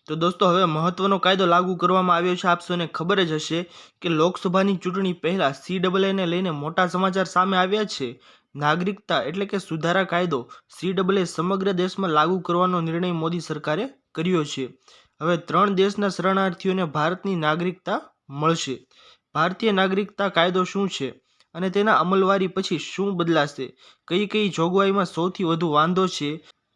તો દોસ્તો હવે મહત્વનો કાયદો લાગુ કરવામાં આવ્યો છે। આપ સૌને ખબર જ હશે કે લોકસભાની ચૂંટણી પહેલા CAA ને લઈને મોટા સમાચાર સામે આવ્યા છે। નાગરિકતા એટલે કે સુધારા કાયદો CAA સમગ્ર દેશમાં લાગુ કરવાનો નિર્ણય મોદી સરકારે કર્યો છે। હવે 3 દેશના શરણાર્થીઓને ભારતની નાગરિકતા મળશે। ભારતીય નાગરિકતા કાયદો શું છે અને તેના અમલવારી પછી શું બદલાશે, કઈ કઈ જોગવાઈમાં સૌથી વધુ વાંધો છે,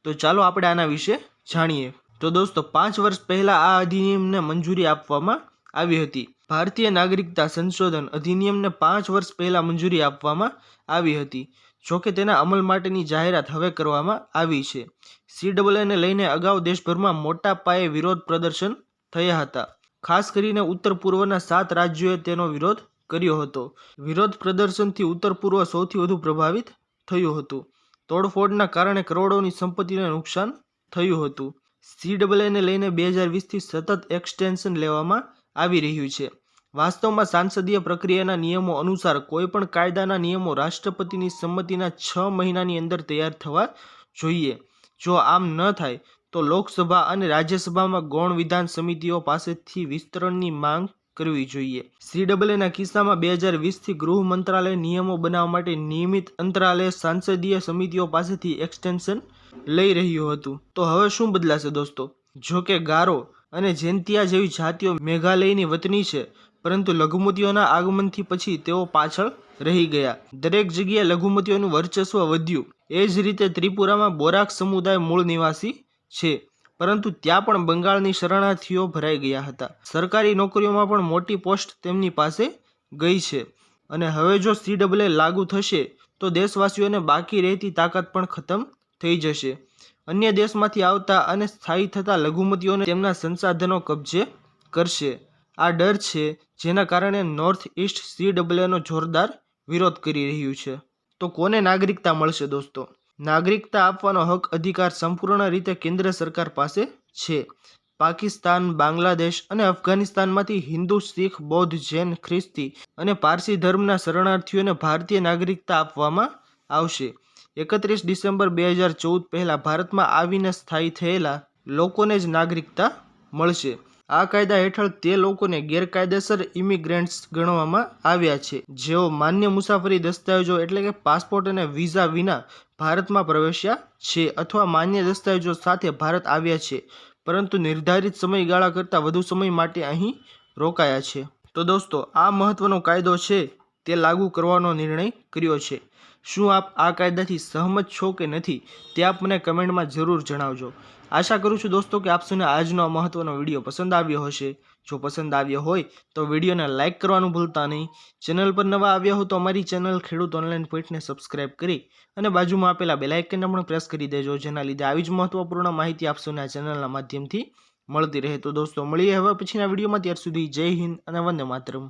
તો ચાલો આપણે આના વિશે જાણીએ। તો દોસ્તો 5 વર્ષ પહેલા આ અધિનિયમને મંજૂરી આપવામાં આવી હતી। ભારતીય નાગરિકતા સંશોધન અધિનિયમને 5 વર્ષ પહેલા મંજૂરી આપવામાં આવી હતી। જોકે તેના અમલ માટેની જાહેરાત હવે કરવામાં આવી છે। CAA ને લઈને અગાઉ દેશભરમાં મોટા પાયે વિરોધ પ્રદર્શન થયા હતા। ખાસ કરીને ઉત્તર પૂર્વના 7 રાજ્યોએ તેનો વિરોધ કર્યો હતો। વિરોધ પ્રદર્શનથી ઉત્તર પૂર્વ સૌથી વધુ પ્રભાવિત થયું હતું। તોડફોડના કારણે કરોડોની સંપત્તિને નુકસાન થયું હતું। CAA ને લઈને 2020થી સતત એક્સટેન્શન લેવામાં આવી રહ્યું છે। વાસ્તવમાં સાંસદીય પ્રક્રિયાના નિયમો અનુસાર કોઈપણ કાયદાના નિયમો રાષ્ટ્રપતિની સંમતિના 6 મહિનાની અંદર તૈયાર થવા જોઈએ। જો આમ ન થાય તો લોકસભા અને રાજ્યસભામાં ગૌણ વિધાન સમિતિઓ પાસેથી વિસ્તરણની માંગ કરવી જોઈએ। CAAના કિસ્સામાં 2020થી ગૃહ મંત્રાલય નિયમો બનાવવા માટે નિયમિત અંતરાલે સાંસદીય સમિતિઓ પાસેથી એક્સટેન્શન લઈ રહ્યું હતું। તો હવે શું બદલાશે દોસ્તો? જો કે ગારો અને જેન્તિયા જેવી જાતિઓ મેઘાલયની વતની છે, પરંતુ લઘુમતીઓના આગમનથી પછી તેઓ પાછળ રહી ગયા। દરેક જગ્યાએ લઘુમતીઓનું વર્ચસ્વ વધ્યું। એ જ રીતે ત્રિપુરામાં બોરાક સમુદાય મૂળ નિવાસી છે, પરંતુ ત્યાં પણ બંગાળની શરણાર્થીઓ ભરાઈ ગયા હતા। સરકારી નોકરીઓમાં પણ મોટી પોસ્ટ તેમની પાસે ગઈ છે। અને હવે જો CAA લાગુ થશે તો દેશવાસીઓને બાકી રહેતી તાકાત પણ ખતમ થઈ જશે। અન્ય દેશમાંથી આવતા અને સ્થાયી થતા લઘુમતીઓને તેમના સંસાધનો કબજે કરશે। આ ડર છે જેના કારણે નોર્થ ઇસ્ટ CAAનો જોરદાર વિરોધ કરી રહ્યું છે। તો કોને નાગરિકતા મળશે દોસ્તો? નાગરિકતા આપવાનો હક અધિકાર સંપૂર્ણ રીતે કેન્દ્ર સરકાર પાસે છે। પાકિસ્તાન, બાંગ્લાદેશ અને અફઘાનિસ્તાનમાંથી હિન્દુ, શીખ, બૌદ્ધ, જૈન, ખ્રિસ્તી અને પારસી ધર્મના શરણાર્થીઓને ભારતીય નાગરિકતા આપવામાં આવશે। 31 ડિસેમ્બર 2014 પહેલા ભારતમાં આવીને સ્થાયી થયેલા લોકોને જ નાગરિકતા મળશે। આ કાયદા હેઠળ તે લોકોને ગેરકાયદેસર ઇમિગ્રન્ટ્સ ગણવામાં આવ્યા છે જેઓ માન્ય મુસાફરી દસ્તાવેજો એટલે કે પાસપોર્ટ અને વિઝા વિના ભારતમાં પ્રવેશ્યા છે અથવા માન્ય દસ્તાવેજો સાથે ભારત આવ્યા છે, પરંતુ નિર્ધારિત સમયગાળા કરતાં વધુ સમય માટે અહીં રોકાયા છે। તો દોસ્તો આ મહત્વનો કાયદો છે તે લાગુ કરવાનો નિર્ણય કર્યો છે। શું આપ આ કાયદાથી સહમત છો કે નથી તે આપ મને કમેન્ટમાં જરૂર જણાવજો। આશા કરું છું દોસ્તો કે આપ સૌને આજનો આ મહત્વનો વિડીયો પસંદ આવ્યો હશે। જો પસંદ આવ્યો હોય તો વિડીયોને લાઇક કરવાનું ભૂલતા નહીં। ચેનલ પર નવા આવ્યા હો તો અમારી ચેનલ ખેડૂત ઓનલાઈન પોઈન્ટને સબસ્ક્રાઇબ કરી અને બાજુમાં આપેલા બેલ આઇકનને પણ પ્રેસ કરી દેજો, જેના લીધે આવી જ મહત્વપૂર્ણ માહિતી આપ સૌને આ ચેનલના માધ્યમથી મળતી રહે। તો દોસ્તો મળીએ હવે પછીના વિડીયોમાં, ત્યાર સુધી જય હિન્દ અને વંદે માતરમ।